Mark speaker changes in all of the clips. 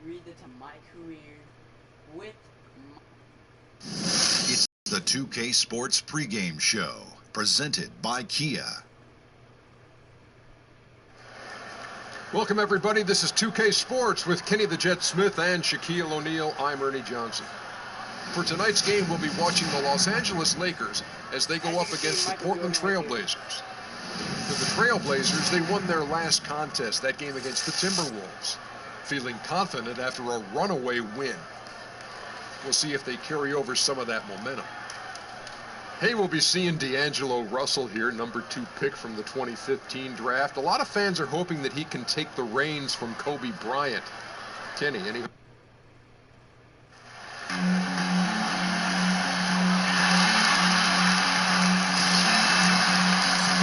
Speaker 1: read it to my career with
Speaker 2: It's the 2K Sports pregame show, presented by Kia.
Speaker 3: Welcome, everybody. This is 2K Sports with Kenny the Jet Smith and Shaquille O'Neal. I'm Ernie Johnson. For tonight's game, we'll be watching the Los Angeles Lakers as they go up against the Portland Trailblazers. For the Trailblazers, they won their last contest, that game against the Timberwolves, feeling confident after a runaway win. We'll see if they carry over some of that momentum. Hey, we'll be seeing D'Angelo Russell here, number 2 pick from the 2015 draft. A lot of fans are hoping that he can take the reins from Kobe Bryant. Kenny, any...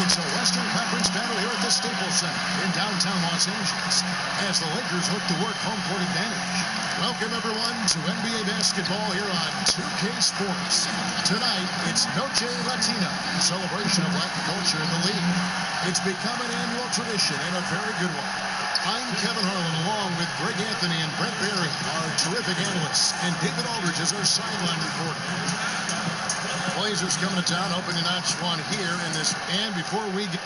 Speaker 4: It's a Western Conference battle here at the Staples Center in downtown Los Angeles as the Lakers look to work home court advantage. Welcome, everyone, to NBA basketball here on 2K Sports. Tonight, it's Noche Latina, a celebration of Latin culture in the league. It's become an annual tradition and a very good one. I'm Kevin Harlan, along with Greg Anthony and Brent Barry, our terrific analysts, and David Aldridge is our sideline reporter. Blazers coming to town, hoping to notch one here in this. And before we get...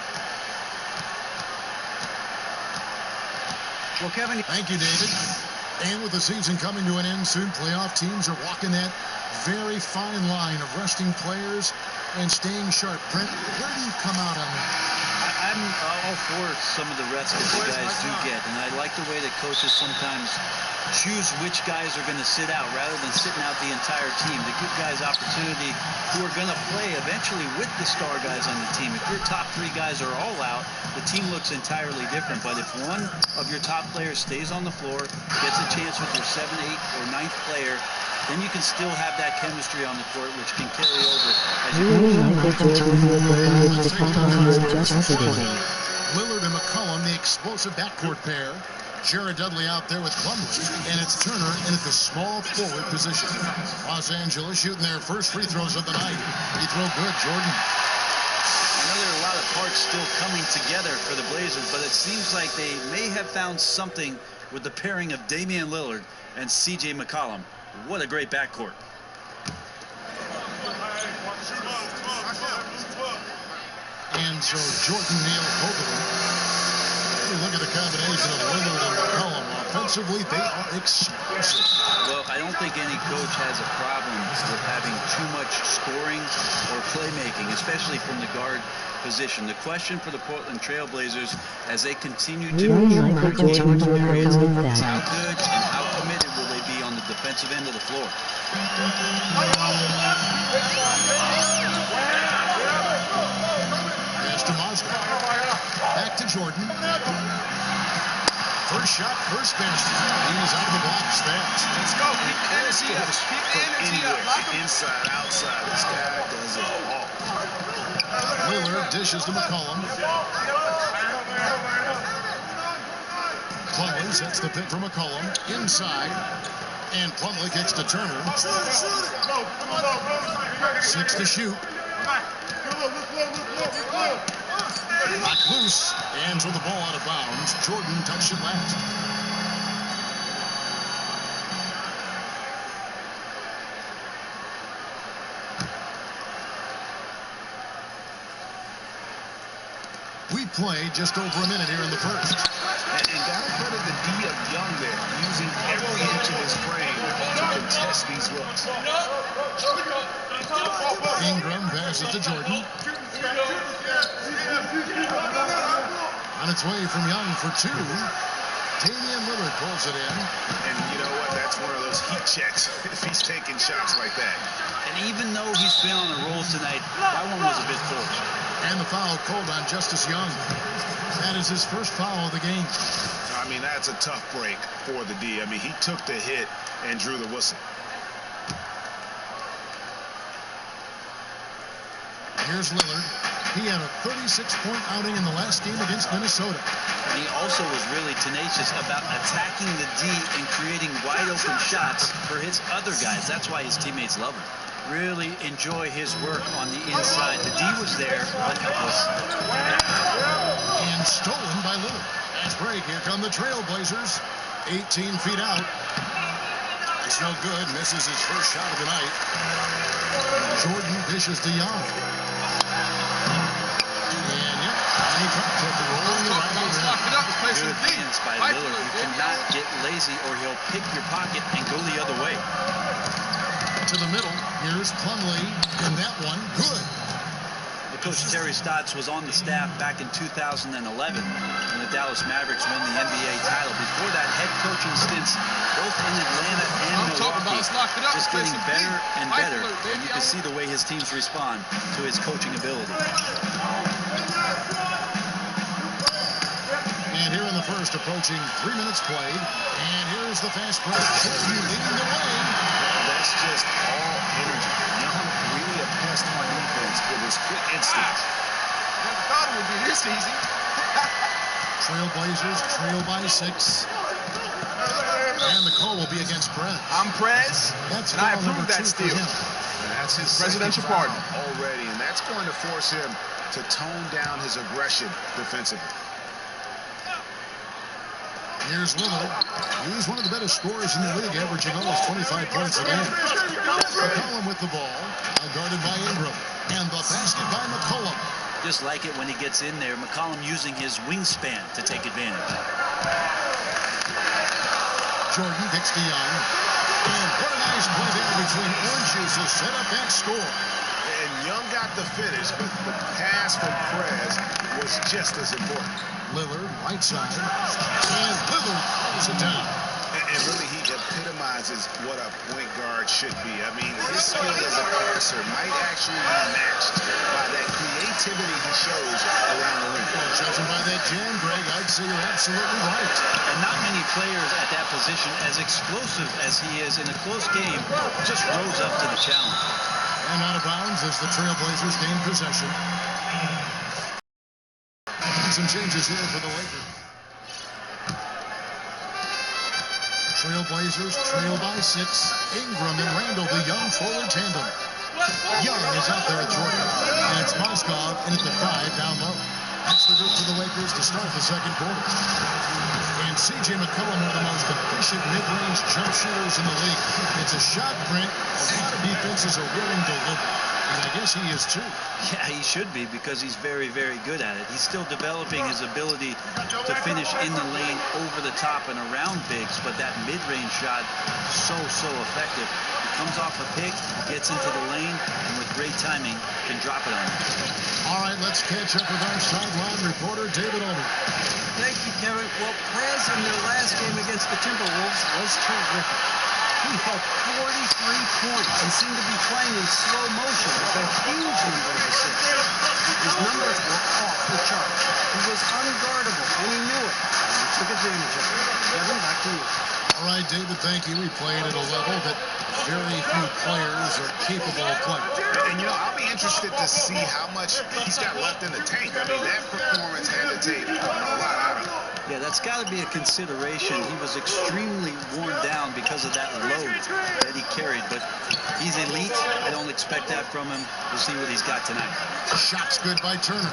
Speaker 5: Well, Kevin...
Speaker 4: Thank you, David. And with the season coming to an end soon, playoff teams are walking that very fine line of resting players and staying sharp. Brent, where do you come out on that?
Speaker 5: I'm all for some of the rest that the guys do get, and I like the way that coaches sometimes choose which guys are going to sit out rather than sitting out the entire team, to give guys opportunity who are going to play eventually with the star guys on the team. If your top 3 guys are all out, the team looks entirely different. But if one of your top players stays on the floor, gets a chance with your 7th, 8th, or 9th player, then you can still have that chemistry on the court, which can carry over as you
Speaker 4: Lillard and McCollum, the explosive backcourt pair. Jared Dudley out there with Plumlee, and it's Turner in at the small forward position. Los Angeles shooting their first free throws of the night. Free throw good, Jordan.
Speaker 5: I know there are a lot of parts still coming together for the Blazers, but it seems like they may have found something with the pairing of Damian Lillard and C.J. McCollum. What a great backcourt.
Speaker 4: And so Jordan Neal Fogelman. Look at the combination of Lillard and McCollum. Offensively, they are explosive.
Speaker 5: Well, I don't think any coach has a problem with having too much scoring or playmaking, especially from the guard position. The question for the Portland Trailblazers as they continue to how good and how committed will they be on the defensive end of the floor.
Speaker 4: Pass to Mosby. Back to Jordan. First shot, first basket. He's out of the box fast.
Speaker 6: Let's go. Anywhere, inside, outside. This guy does it all.
Speaker 4: Lillard dishes to McCollum. Plumlee sets the pick for McCollum. Inside. And Plumlee kicks to Turner. 6 to shoot. Knocked loose, and with the ball out of bounds, Jordan touched it last. We played just over a minute here in the first.
Speaker 6: And gotta credit the D of Young there, using every inch of his frame to contest these looks.
Speaker 4: Ingram passes to Jordan. On its way from Young for 2. Damian Lillard pulls it in.
Speaker 6: And you know what? That's one of those heat checks if he's taking shots like that.
Speaker 5: And even though he's been on a roll tonight, that one was a bit close.
Speaker 4: And the foul called on Justice Young. That is his first foul of the game.
Speaker 6: I mean, that's a tough break for the D. I mean, he took the hit and drew the whistle.
Speaker 4: Here's Lillard. He had a 36-point outing in the last game against Minnesota.
Speaker 5: And he also was really tenacious about attacking the D and creating wide-open shots for his other guys. That's why his teammates love him. Really enjoy his work on the inside. The D was there, but helpless.
Speaker 4: And stolen by Lillard. Fast break. Here come the Trailblazers. 18 feet out. It's no good. Misses his first shot of the night. Jordan dishes to Young. And yep, he dropped it. Rolling around the rim.
Speaker 5: Good hands by Lillard. You cannot get lazy or he'll pick your pocket and go the other way.
Speaker 4: To the middle. Here's Plumlee. And that one, good.
Speaker 5: Coach Terry Stotts was on the staff back in 2011 when the Dallas Mavericks won the NBA title. Before that, head coaching stints both in Atlanta and Milwaukee, just getting better and better. And you can see the way his teams respond to his coaching ability.
Speaker 4: And here in the first, approaching 3 minutes played. And here's the fast break. Jordan leading the way.
Speaker 6: That's just all energy. Young, really a pest on defense with his quick instincts.
Speaker 3: Never thought it would be this easy.
Speaker 4: Trailblazers trail by 6. And the call will be against Prez.
Speaker 3: I'm Prez,
Speaker 4: That's
Speaker 3: and I
Speaker 4: foul number
Speaker 3: approve that
Speaker 4: 2 for
Speaker 3: steal.
Speaker 4: him.
Speaker 6: That's his
Speaker 3: Presidential
Speaker 6: second
Speaker 3: pardon.
Speaker 6: foul already, and that's going to force him to tone down his aggression defensively.
Speaker 4: Here's Lillard. He's one of the better scorers in the league, averaging almost 25 points a game. McCollum with the ball, guarded by Ingram. And the basket by McCollum.
Speaker 5: Just like it when he gets in there. McCollum using his wingspan to take advantage.
Speaker 4: Jordan kicks to Young. And what a nice play there between orange juice to set up that score.
Speaker 6: And Young got the finish, but the pass from Prez was just as important.
Speaker 4: Lillard, right side. And Lillard pulls it down.
Speaker 6: And really, he epitomizes what a point guard should be. I mean, his skill as a passer might actually be matched by that creativity he shows around the rim.
Speaker 4: Well, judging by that jam, Greg, I'd say you're absolutely right.
Speaker 5: And not many players at that position, as explosive as he is in a close game, just rose up to the challenge.
Speaker 4: And out of bounds as the Trailblazers gain possession. Some changes here for the Lakers. Trailblazers trail by 6. Ingram and Randall, the Young forward tandem. Young is out there at Jordan. And it's Moskov in at the 5 down low. That's the group for the Lakers to start the second quarter. And C.J. McCollum, one of the most efficient mid-range jump shooters in the league. It's a shot print a lot of defenses are willing to live with. And I guess he is too.
Speaker 5: Yeah, he should be, because he's very, very good at it. He's still developing his ability to finish in the lane, over the top, and around bigs, but that mid-range shot, so effective. He comes off a pick, gets into the lane, and with great timing, can drop it on him.
Speaker 4: All right, let's catch up with our sideline reporter, David Ulmer.
Speaker 7: Thank you, Kevin. Well, Prez in their last game against the Timberwolves was terrific. He had 43 points and seemed to be playing in slow motion with a huge number of assists. His numbers were off the charts. He was unguardable, and he knew it. And he took advantage of it. Kevin, back to you.
Speaker 4: All right, David, thank you. We played at a level that very few players are capable of playing.
Speaker 6: And, you know, I'll be interested to see how much he's got left in the tank. I mean, that performance had to take a lot out of him.
Speaker 5: Yeah, that's got to be a consideration. He was extremely worn down because of that load that he carried, but he's elite. I don't expect that from him. We'll see what he's got tonight.
Speaker 4: Shot's good by Turner.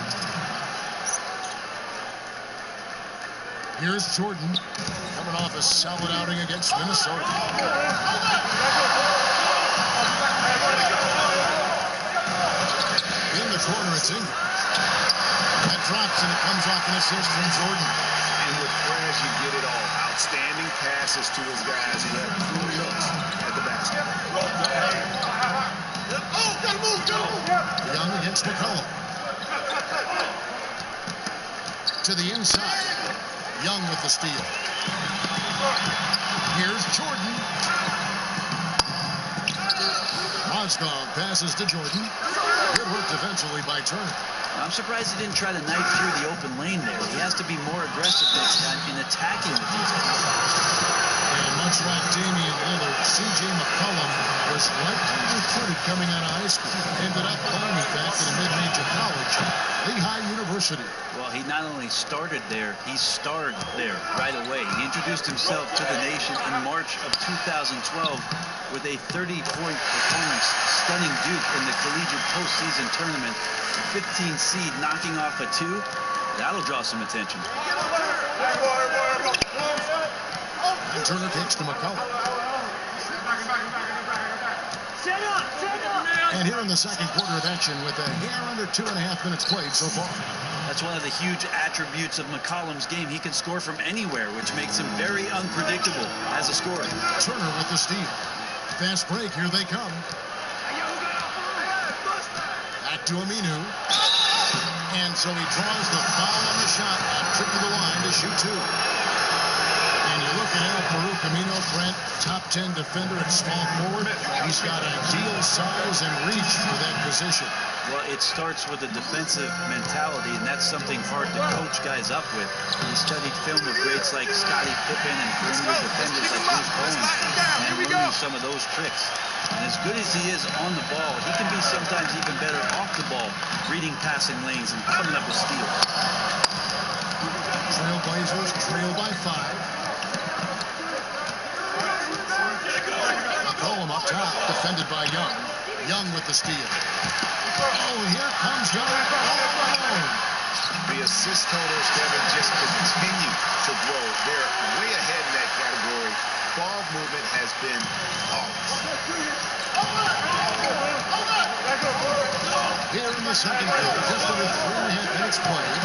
Speaker 4: Here's Jordan, coming off a solid outing against Minnesota. In the corner, it's Ingram. That drops, and it comes off an assist from Jordan.
Speaker 6: And with Prez, you get it all. Outstanding passes to his guys who have good looks at the basket.
Speaker 4: Young against McCollum. To the inside. Young with the steal. Here's Jordan. Moskov passes to Jordan. Good work defensively by Turner.
Speaker 5: I'm surprised he didn't try to knife through the open lane there. He has to be more aggressive next time in attacking the defense.
Speaker 4: And much like Damian Lillard, C.J. McCollum was lightly recruited coming out of high school. Ended up playing, in fact, at a mid-major college, Lehigh University.
Speaker 5: Well, he not only started there, he starred there right away. He introduced himself to the nation in March of 2012 with a 30-point performance, stunning Duke in the collegiate postseason tournament. 15 seed knocking off a 2. That'll draw some attention.
Speaker 4: Turner kicks to McCullough. And here in the second quarter of action with a hair under 2.5 minutes played so far.
Speaker 5: That's one of the huge attributes of McCollum's game. He can score from anywhere, which makes him very unpredictable as a scorer.
Speaker 4: Turner with the steal. Fast break, here they come. Back to Aminu. And so he draws the foul on the shot and trip to the line to shoot two. And you look at El Farouk Aminu, Brent, top 10 defender at small forward. He's got ideal size and reach for that position.
Speaker 5: Well, it starts with a defensive mentality, and that's something hard to coach guys up with. He studied film of greats like Scottie Pippen and perimeter defenders like Bruce Bowen, and learning some of those tricks. And as good as he is on the ball, he can be sometimes even better off the ball, reading passing lanes and coming up with steals.
Speaker 4: Trailblazers trail by 5. McCollum up top, defended by Young. Young with the steal. Oh, here comes Young all alone.
Speaker 6: The assist totals, Kevin, just continue to grow. They're way ahead in that category. Ball movement has been
Speaker 4: Here in the second quarter, just under 3.5 minutes played.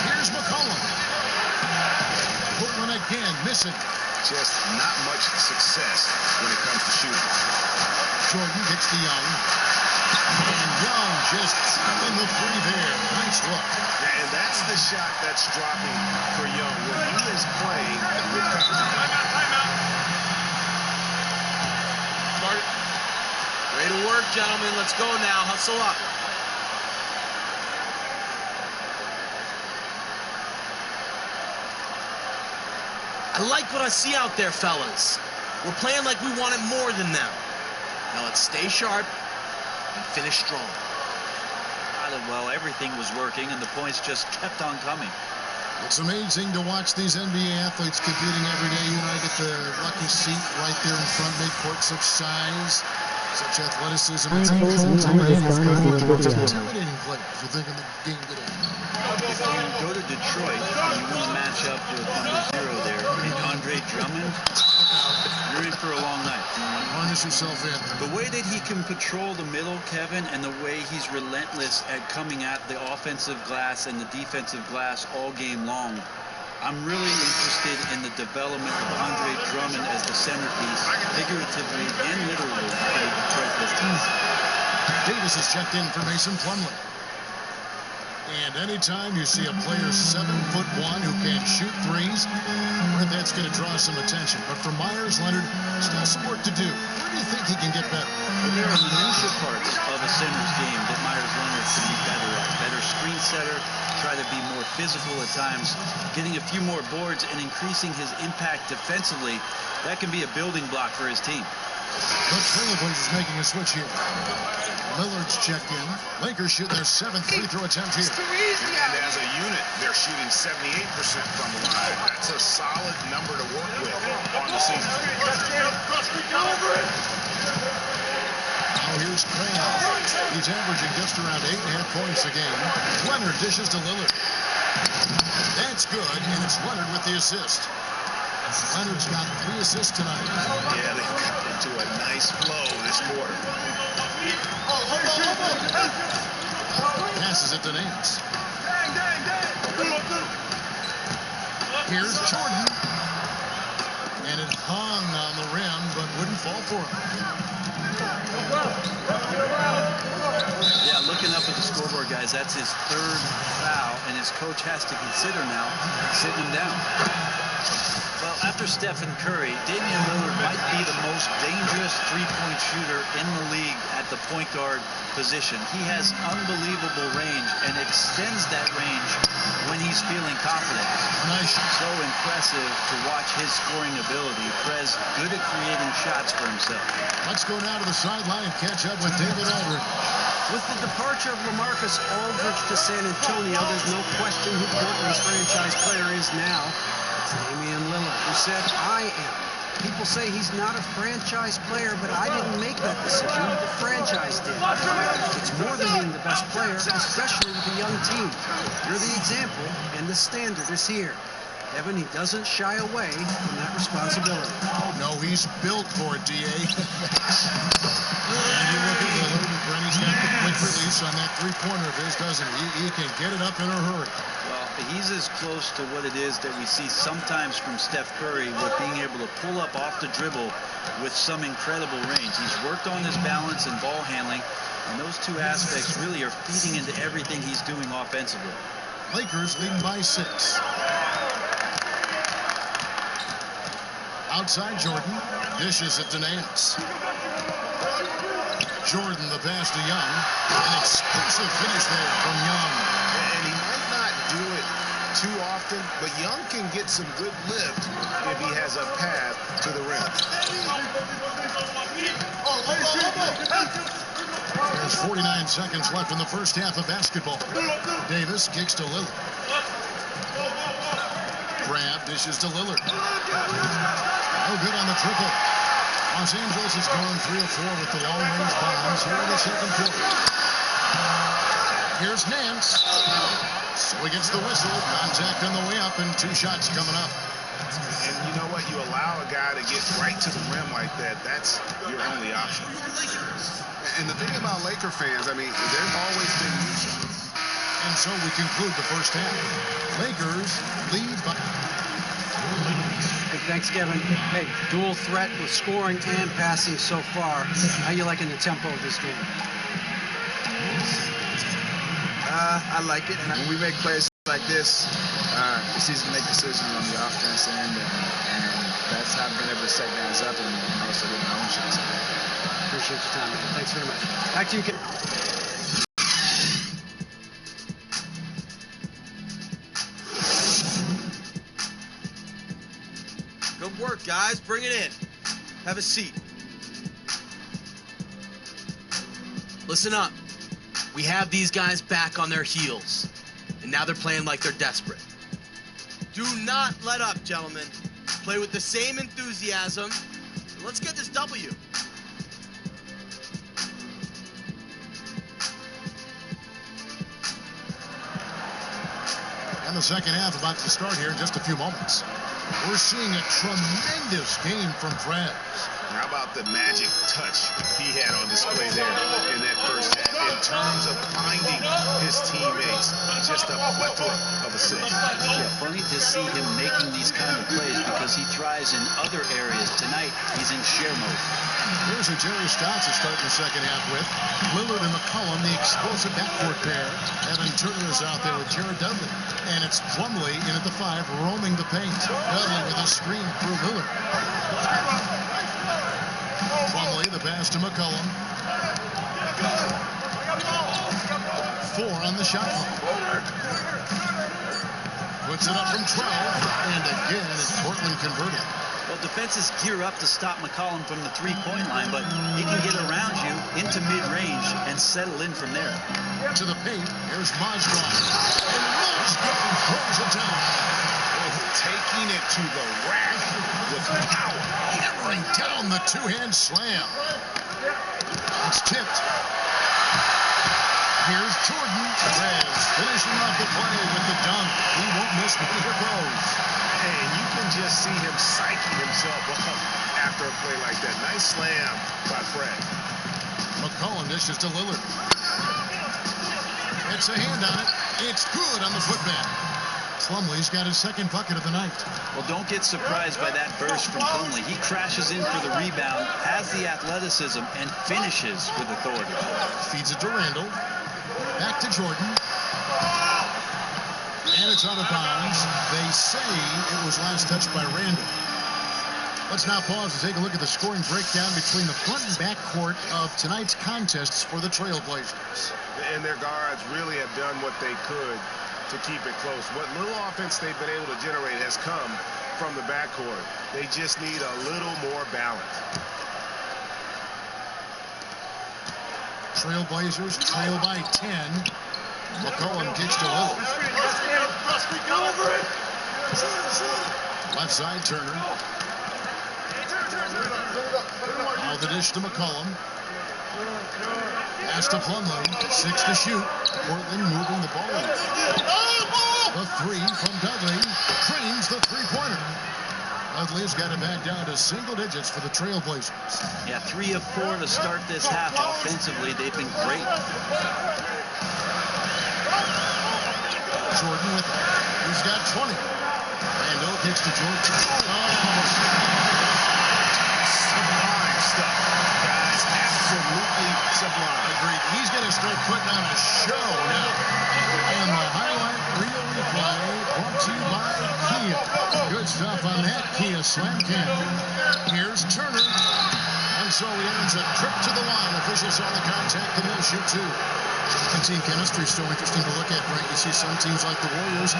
Speaker 4: Here's McCollum. Portland again, missing.
Speaker 6: just not much success when it comes to shooting.
Speaker 4: Jordan gets to Young. And Young just in the free there. Nice look.
Speaker 6: And that's the shot that's dropping for Young when he is playing with
Speaker 8: Timeout. Way to work, gentlemen. Let's go now. Hustle up. I like what I see out there, fellas. We're playing like we wanted more than them. Now let's stay sharp and finish strong.
Speaker 5: Well, everything was working, and the points just kept on coming.
Speaker 4: It's amazing to watch these NBA athletes competing every day. You and I get the lucky seat right there in front, mid-court, such size, such athleticism. It's intimidating play if you think of the game today.
Speaker 5: If you go to Detroit and you want to match up with number 0 there, and Andre Drummond, you're in for a long night.
Speaker 4: Harness yourself in.
Speaker 5: The way that he can patrol the middle, Kevin, and the way he's relentless at coming at the offensive glass and the defensive glass all game long, I'm really interested in the development of Andre Drummond as the centerpiece, figuratively and literally, for the Detroit Pistons.
Speaker 4: Davis is checked in for Mason Plumlee. And anytime you see a player 7'1" who can shoot threes, that's going to draw some attention. But for Myers Leonard, still some work to do. Where do you think he can get better?
Speaker 5: Well, there are minutiae parts of a center's game that Myers Leonard can be better at. Better screen setter, try to be more physical at times, getting a few more boards and increasing his impact defensively. That can be a building block for his team.
Speaker 4: The Trailblazers making a switch here. Lillard's checked in. Lakers shoot their 7th free throw attempt here.
Speaker 6: And as a unit, they're shooting 78% from the line. That's a solid number to work with on the season.
Speaker 4: Now here's Cram. He's averaging just around 8.5 points a game. Leonard dishes to Lillard. That's good, and it's Leonard with the assist. Leonard's got 3 assists tonight.
Speaker 6: Yeah, they got into a nice flow this quarter.
Speaker 4: Passes it to Nance. Here's Jordan. And it hung on the rim, but wouldn't fall for him.
Speaker 5: Yeah, looking up at the scoreboard, guys, that's his 3rd foul, and his coach has to consider now sitting him down. Well, after Stephen Curry, Damian Lillard might be the most dangerous three-point shooter in the league at the point guard position. He has unbelievable range and extends that range when he's feeling confident.
Speaker 4: Nice.
Speaker 5: So impressive to watch his scoring ability. Prez good at creating shots for himself.
Speaker 4: Let's go now to the sideline and catch up with David Aldridge.
Speaker 7: With the departure of LaMarcus Aldridge to San Antonio, there's no question who Portland's franchise player is now. It's Damian Lillard, who said, I am. People say he's not a franchise player, but I didn't make that decision. The franchise did. It's more than being the best player, especially with a young team. You're the example, and the standard is here. Kevin, he doesn't shy away from that responsibility.
Speaker 4: No, he's built for it, D.A. And you look at Lillard, Brenny's got the quick release on that three-pointer of his, doesn't he? He can get it up in a hurry.
Speaker 5: Well, he's as close to what it is that we see sometimes from Steph Curry with being able to pull up off the dribble with some incredible range. He's worked on his balance and ball handling, and those two aspects really are feeding into everything he's doing offensively.
Speaker 4: Lakers leading by 6. Outside Jordan, dishes it to Nance. Jordan, the pass to Young. An explosive finish there from Young.
Speaker 6: And he might not do it too often, but Young can get some good lift if he has a path to the rim.
Speaker 4: There's 49 seconds left in the first half of basketball. Davis kicks to Lillard. Grab, dishes to Lillard. No good on the triple. Los Angeles has gone 3 of 4 with the long-range bombs here in the second quarter. Here's Nance. So he gets the whistle. Contact on the way up and 2 shots coming up.
Speaker 6: And you know what? You allow a guy to get right to the rim like that. That's your only option. And the thing about Laker fans, I mean, they've always been used.
Speaker 4: And so we conclude the first half. Lakers lead by...
Speaker 7: Hey, thanks, Kevin. Hey, dual threat with scoring and passing so far. How you liking the tempo of this game?
Speaker 9: I like it. And when we make plays like this, it's easy to make decisions on the offense end, and that's how I've been able to set guys up and also get my own shots.
Speaker 7: Appreciate your time, man. Thanks very much. Back to you, Kevin.
Speaker 8: Good work, guys. Bring it in. Have a seat. Listen up. We have these guys back on their heels, and now they're playing like they're desperate. Do not let up, gentlemen. Play with the same enthusiasm. And let's get this W.
Speaker 4: And the second half about to start here in just a few moments. We're seeing a tremendous game from Fred.
Speaker 6: How about the magic touch he had on display there in that first half in terms of finding his teammates? Just a plethora of assists.
Speaker 5: Yeah, funny to see him making these kind of plays because he tries in other areas. Tonight, he's in share mode.
Speaker 4: Here's a Jerry Stotts to start the second half with. Lillard and McCollum, the explosive backcourt pair. Evan Turner is out there with Jared Dudley. And it's Plumlee in at the 5, roaming the paint. Dudley with a screen through Lillard. Plumlee, the pass to McCollum. 4 on the shot clock. Puts it up from 12. And again, it's Portland converted.
Speaker 5: Well, defenses gear up to stop McCollum from the three-point line, but he can get around you into mid-range and settle in from there.
Speaker 4: To the paint, here's Mozgov. And Mozgov throws it down.
Speaker 6: Taking it to the rack with power.
Speaker 4: Hammering down the two-hand slam. It's tipped. Here's Jordan. Perez finishing off the play with the dunk. He won't miss when he goes.
Speaker 6: And you can just see him psyching himself up after a play like that. Nice slam by Fred.
Speaker 4: McCollum dishes to Lillard. It's a hand on it. It's good on the putback. Plumlee's got his second bucket of the night.
Speaker 5: Well, don't get surprised by that burst from Plumlee. He crashes in for the rebound, has the athleticism, and finishes with authority.
Speaker 4: Feeds it to Randall. Back to Jordan. And it's out of bounds. They say it was last touched by Randall. Let's now pause and take a look at the scoring breakdown between the front and back court of tonight's contests for the Trailblazers.
Speaker 6: And their guards really have done what they could to keep it close. What little offense they've been able to generate has come from the backcourt. They just need a little more balance.
Speaker 4: Trailblazers trail by 10. McCollum kicks to Lillard. Left side, Turner. Now the dish to McCollum. Pass to Plumlee. 6 to shoot. Portland moving the ball. The three from Dudley drains the three-pointer. Dudley's got it back down to single digits for the Trailblazers.
Speaker 5: Yeah, 3 of 4 to start this half. Offensively, they've been great.
Speaker 4: Jordan with it. He's got 20. Randall kicks to Jordan.
Speaker 6: Sublime stuff, guys. Absolutely sublime.
Speaker 4: Agreed. He's going to start putting on a show now. And the highlight reel replay brought to you by Kia. Good stuff on that Kia Slam Cam. Here's Turner. And so he earns a trip to the line. Officials saw the contact and they'll shoot 2. And team chemistry is so interesting to look at, right? You see some teams like the Warriors,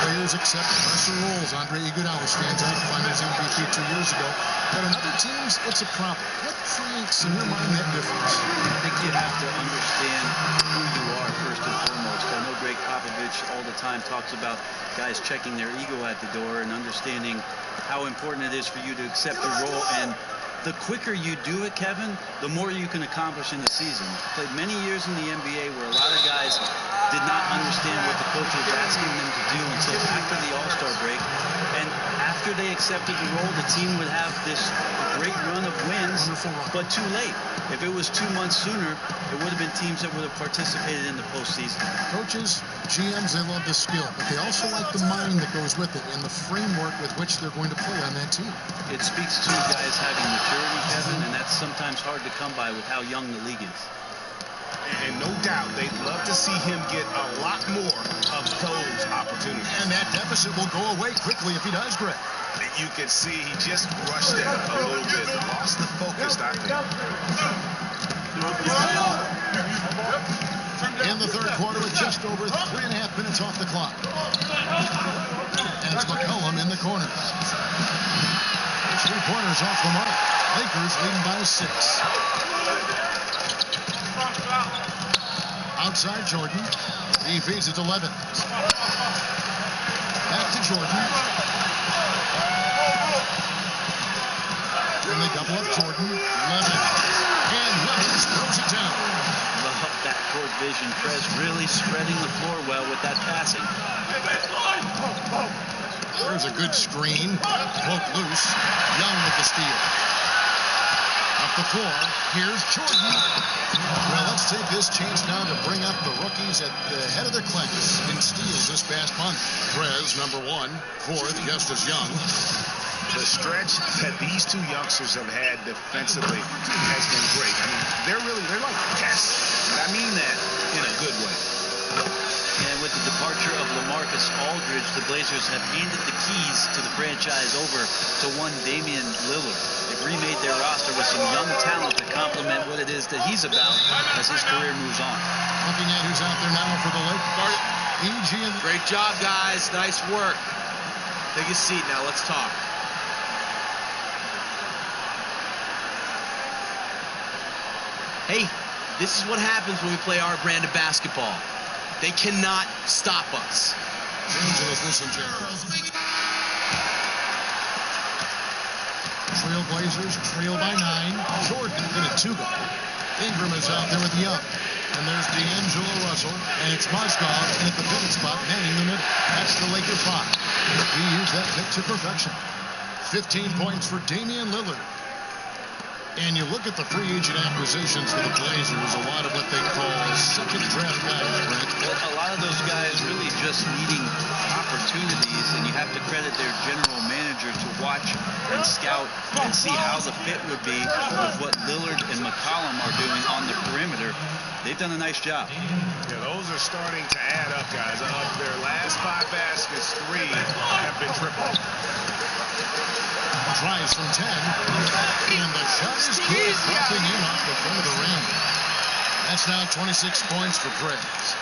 Speaker 4: players accept lesser roles. Andre Iguodala stands out, Finals MVP 2 years ago. But in other teams, it's a problem. What creates, in your mind, that difference?
Speaker 5: I think you have to understand who you are first and foremost. I know Greg Popovich all the time talks about guys checking their ego at the door and understanding how important it is for you to accept the role. And the quicker you do it, Kevin, the more you can accomplish in the season. Played many years in the NBA where a lot of guys did not understand what the coach was asking them to do until after the All-Star break. And after they accepted the role, the team would have this great run of wins, but too late. If it was 2 months sooner, it would have been teams that would have participated in the postseason.
Speaker 4: Coaches, GMs, they love the skill, but they also like the mind that goes with it and the framework with which they're going to play on that team.
Speaker 5: It speaks to guys having maturity, Kevin, and that's sometimes hard to come by with how young the league is.
Speaker 6: And no doubt, they'd love to see him get a lot more of those opportunities.
Speaker 4: And that deficit will go away quickly if he does, Greg.
Speaker 6: You can see he just rushed that a little bit, lost the focus, I think.
Speaker 4: In the third quarter with just over 3.5 minutes off the clock. And it's McCollum in the corner. 3-pointers off the mark. Lakers leading by 6. Outside Jordan. He feeds it to Levin. Back to Jordan. And they double up Jordan. Levin. And Levin throws it down.
Speaker 5: Love that court vision. Prez really spreading the floor well with that passing.
Speaker 4: There's a good screen. Broke loose. Young with the steal. Up the floor. Here's Jordan. Well, let's take this chance now to bring up the rookies at the head of their class in steals this past month. Prez, number 1. 4th, Justus Young.
Speaker 6: The stretch that these two youngsters have had defensively has been great. I mean, they're like pests. I mean that in a good way.
Speaker 5: And with the departure of LaMarcus Aldridge, the Blazers have handed the keys to the franchise over to one Damian Lillard. They've remade their roster with some young talent to complement what it is that he's about as his career moves on.
Speaker 4: Looking at who's out there now for the Lakers. E.G. and
Speaker 8: Great job, guys. Nice work. Take a seat now. Let's talk. Hey, this is what happens when we play our brand of basketball. They cannot stop us.
Speaker 4: Angeles, listen, Trailblazers trail by 9. Jordan in a 2-go. Ingram is out there with Young. And there's D'Angelo Russell. And it's Mozgov in at the pivot spot, manning the middle. That's the Laker 5. He used that pick to perfection. 15 points for Damian Lillard. And you look at the free agent acquisitions for the Blazers, a lot of what they call second draft guys, Brent.
Speaker 5: A lot of those guys really just needing opportunities, and you have to credit their general manager to watch and scout and see how the fit would be with what Lillard and McCollum are doing on the perimeter. They've done a nice job.
Speaker 6: Yeah, those are starting to add up, guys. Of their last 5 baskets, 3 have been triple.
Speaker 4: Tries from 10. And the shot is good, dropping in off the front of the rim. That's now 26 points for Prez.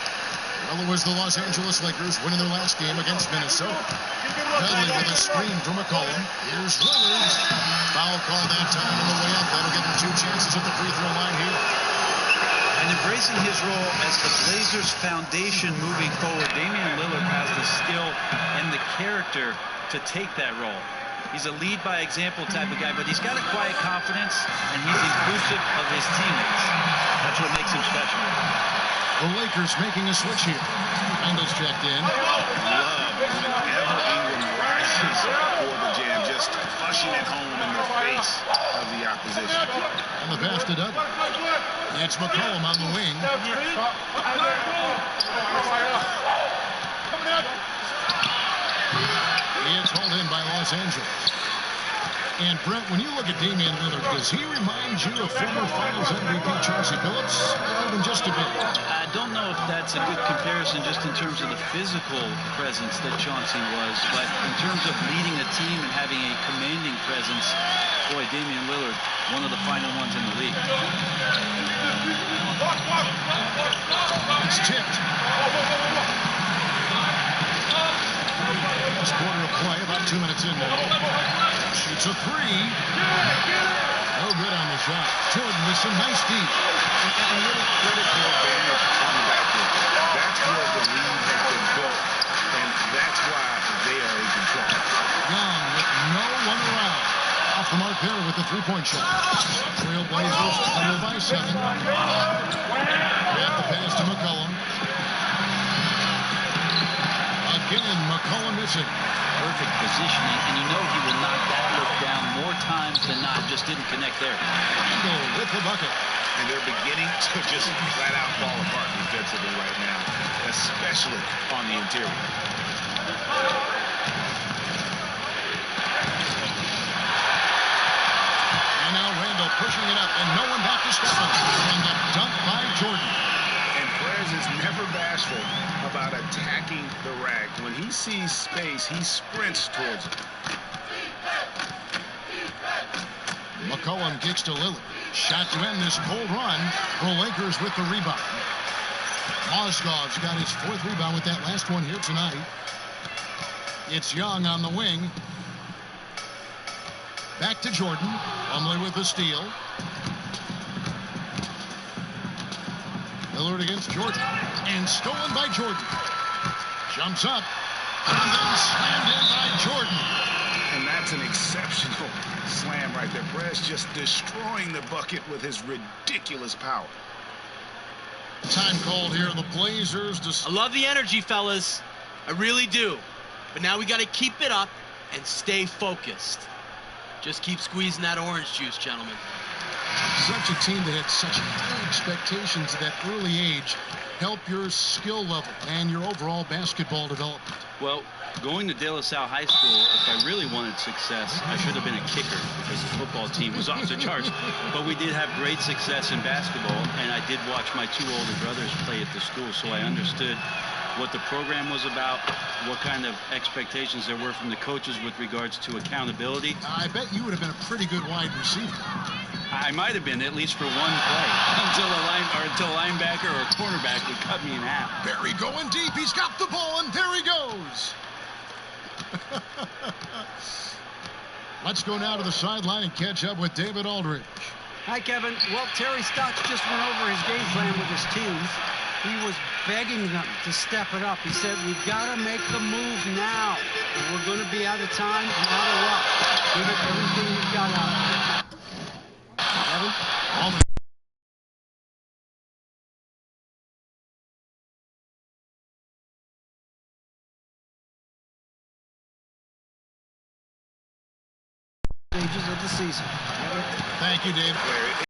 Speaker 4: Well, it was the Los Angeles Lakers winning their last game against Minnesota. Dudley with a screen from McCollum. Here's Lillard. Foul call that time on the way up. That'll give him 2 chances at the free throw line here.
Speaker 5: And embracing his role as the Blazers' foundation moving forward, Damian Lillard has the skill and the character to take that role. He's a lead-by-example type of guy, but he's got a quiet confidence, and he's inclusive of his teammates. That's what makes him special.
Speaker 4: The Lakers making a switch here. Randall's checked in.
Speaker 6: Love whenever Ingram rises for the jam, just pushing it home in the face of the opposition.
Speaker 4: And the pass to Dudley. It's McCollum on the wing. It's hauled in by Los Angeles. And Brent, when you look at Damian Lillard, does he remind you of former Finals MVP Chauncey Billups? Even just a bit.
Speaker 5: I don't know if that's a good comparison just in terms of the physical presence that Chauncey was, but in terms of leading a team and having a commanding presence, boy, Damian Lillard, one of the final ones in the league.
Speaker 4: It's tipped. First quarter of play, about 2 minutes in now. Shoots a three. No good on the shot. Jordan with some nice deep.
Speaker 6: And really critical advantage on the backboard. That's where the lead has been built, and that's why they are in control.
Speaker 4: Young with no one around. Off the mark there with the three-point shot. Trailblazers trail by 7. Get the pass to McCollum. Again, McCollum missing.
Speaker 5: Perfect positioning, and you know he will knock that look down more times than not. Just didn't connect there.
Speaker 4: Randall with the bucket.
Speaker 6: And they're beginning to just flat out fall apart defensively right now, especially on the interior.
Speaker 4: And now Randall pushing it up, and no one back to stop him. And the dunk by Jordan.
Speaker 6: And Perez is never bashful about attacking the rack. When he sees space, he sprints towards it.
Speaker 4: McCollum kicks to Lillard. Shot to end this cold run. The Lakers with the rebound. Mozgov's got his 4th rebound with that last one here tonight. It's Young on the wing. Back to Jordan. Plumlee with the steal. Lillard against Jordan. And stolen by Jordan. Jumps up. And then slammed in by Jordan.
Speaker 6: And that's an exceptional slam right there. Perez just destroying the bucket with his ridiculous power.
Speaker 4: Time called here. The Blazers.
Speaker 8: I love the energy, fellas. I really do. But now we got to keep it up and stay focused. Just keep squeezing that orange juice, gentlemen.
Speaker 4: Such a team that had such high expectations at that early age help your skill level and your overall basketball development.
Speaker 5: Well, going to De La Salle High School, if I really wanted success, I should have been a kicker because the football team was off the charts. But we did have great success in basketball, and I did watch my 2 older brothers play at the school, so I understood what the program was about, what kind of expectations there were from the coaches with regards to accountability.
Speaker 4: I bet you would have been a pretty good wide receiver.
Speaker 5: I might have been, at least for one play, until a linebacker or a cornerback would cut me in half.
Speaker 4: Barry going deep. He's got the ball, and there he goes. Let's go now to the sideline and catch up with David Aldridge.
Speaker 7: Hi, Kevin. Well, Terry Stotts just went over his game plan with his teams. He was begging them to step it up. He said, we've got to make the move now. Or we're going to be out of time no matter what. Give it everything you've got out of it. Kevin? Stages of the season.
Speaker 4: Thank you, Dave.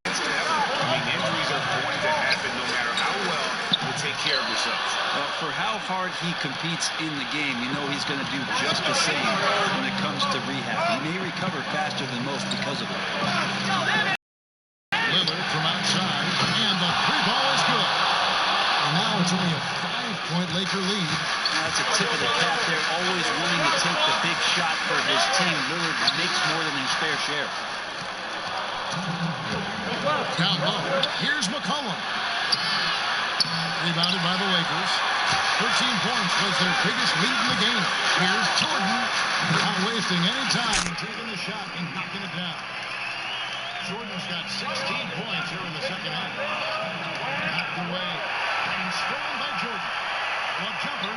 Speaker 6: It's inevitable. I mean, injuries are going to happen no matter how well you take care of yourself.
Speaker 5: Well, for how hard he competes in the game, you know he's going to do just the same when it comes to rehab. He may recover faster than most because of it.
Speaker 4: Lillard from outside, and the 3 ball is good. And now it's only a 5-point Laker lead.
Speaker 5: That's a tip of the cap there, always wanting to take the big shot for his team. Lillard makes more than his fair share.
Speaker 4: Down low. Here's McCollum. Rebounded by the Lakers. 13 points was their biggest lead in the game. Here's Jordan. Not wasting any time. Taking the shot and knocking it down. Jordan's got 16 points here in the second half. Knocked away. And stolen by Jordan. Love jumper.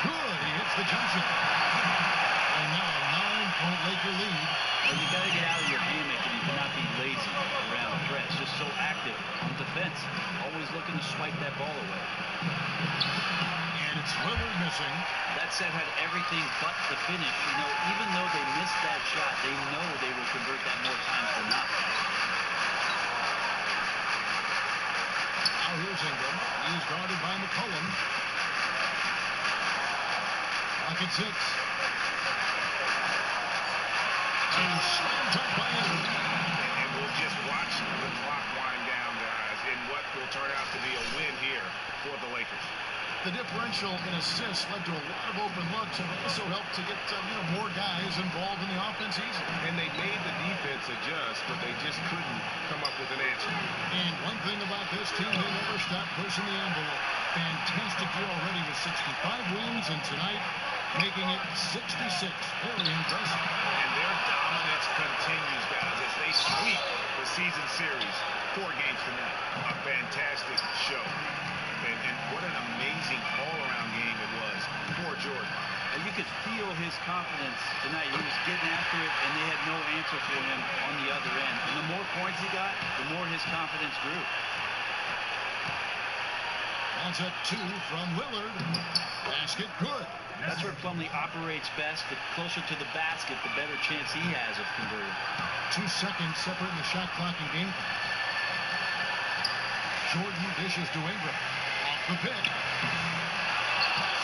Speaker 4: Good. He hits the jump shot. And now a 9-point Laker lead.
Speaker 5: Well, you got to get out of your hammock and you cannot be lazy around threats. Just so active on defense. Always looking to swipe that ball away.
Speaker 4: And it's Lillard missing.
Speaker 5: That set had everything but the finish. You know, even though they missed that shot, they know they will convert that more times than not.
Speaker 4: Now here's Ingram. He's guarded by McCollum. Clock at 6. And slammed up by Ingram.
Speaker 6: And we'll just watch the clock wind down, guys, in what will turn out to be a win here for the Lakers.
Speaker 4: The differential in assists led to a lot of open looks and also helped to get more guys involved in the offense easily.
Speaker 6: And they made the defense adjust, but they just couldn't come up with an answer.
Speaker 4: And one thing about this team, they never stop pushing the envelope. Fantastic year already with 65 wins, and tonight making it 66. Very impressive.
Speaker 6: And their dominance continues, guys, as they sweep the season series 4 games to none. A fantastic show. And what an amazing all-around game it was for Jordan.
Speaker 5: And you could feel his confidence tonight. He was getting after it, and they had no answer for him on the other end. And the more points he got, the more his confidence grew.
Speaker 4: That's a 2 from Lillard. Basket good.
Speaker 5: That's where Plumlee operates best. The closer to the basket, the better chance he has of converting.
Speaker 4: 2 seconds separating the shot clock and game clock. Jordan dishes to Ingram. Off the pick.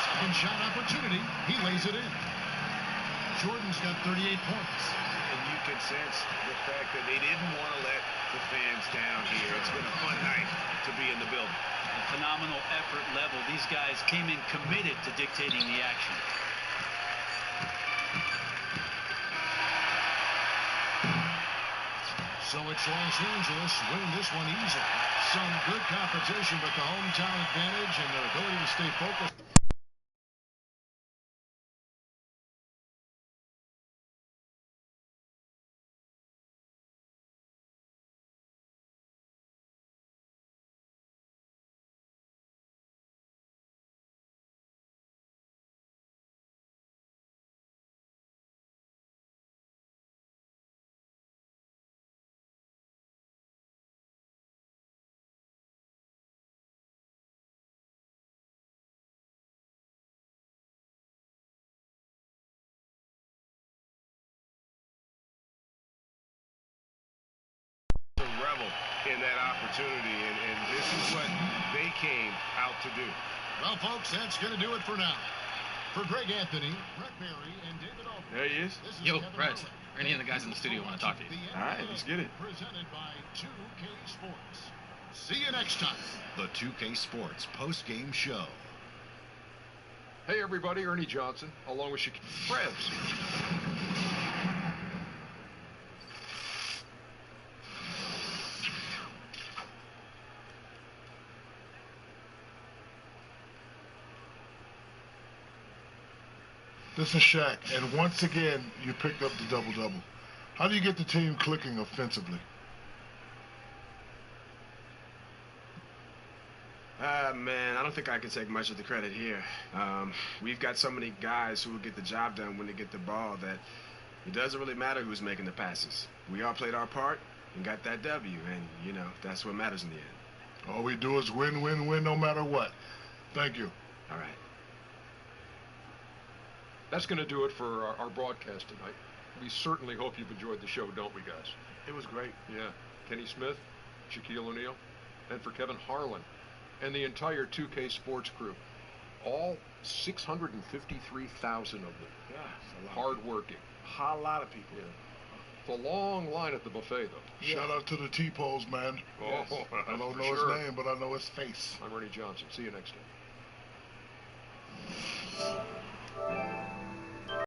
Speaker 4: Second shot opportunity. He lays it in. Jordan's got 38 points.
Speaker 6: And you can sense the fact that they didn't want to let the fans down here. It's been a fun night to be in the building.
Speaker 5: A phenomenal effort level. These guys came in committed to dictating the action.
Speaker 4: So it's Los Angeles winning this one easily. Some good competition, but the hometown advantage and their ability to stay focused.
Speaker 6: Revel in that opportunity, and this is what they came out to do.
Speaker 4: Well, folks, that's going to do it for now. For Greg Anthony, Brett Berry, and David Alford.
Speaker 10: There he is.
Speaker 11: Yo, Brett. Ernie and the guys in the studio want to talk to you.
Speaker 10: All right, let's get it.
Speaker 4: Presented by 2K Sports. See you next time.
Speaker 2: The 2K Sports post-game show.
Speaker 3: Hey, everybody, Ernie Johnson, along with Shaquille Krebs.
Speaker 12: This is Shaq, and once again, you picked up the double-double. How do you get the team clicking offensively?
Speaker 9: Man, I don't think I can take much of the credit here. We've got so many guys who will get the job done when they get the ball that it doesn't really matter who's making the passes. We all played our part and got that W, and, that's what matters in the end.
Speaker 12: All we do is win, win, win, no matter what. Thank you.
Speaker 9: All right.
Speaker 3: That's going to do it for our broadcast tonight. We certainly hope you've enjoyed the show, don't we, guys?
Speaker 12: It was great.
Speaker 3: Yeah. Kenny Smith, Shaquille O'Neal, and for Kevin Harlan, and the entire 2K Sports crew. All 653,000 of them.
Speaker 12: Yeah, it's a lot.
Speaker 3: Hard-working.
Speaker 12: A whole lot of people.
Speaker 3: Yeah. It's a long line at the buffet, though.
Speaker 12: Shout out to the T-Pose, man.
Speaker 3: Oh,
Speaker 12: I don't know
Speaker 3: sure.
Speaker 12: his name, but I know his face.
Speaker 3: I'm Ernie Johnson. See you next time.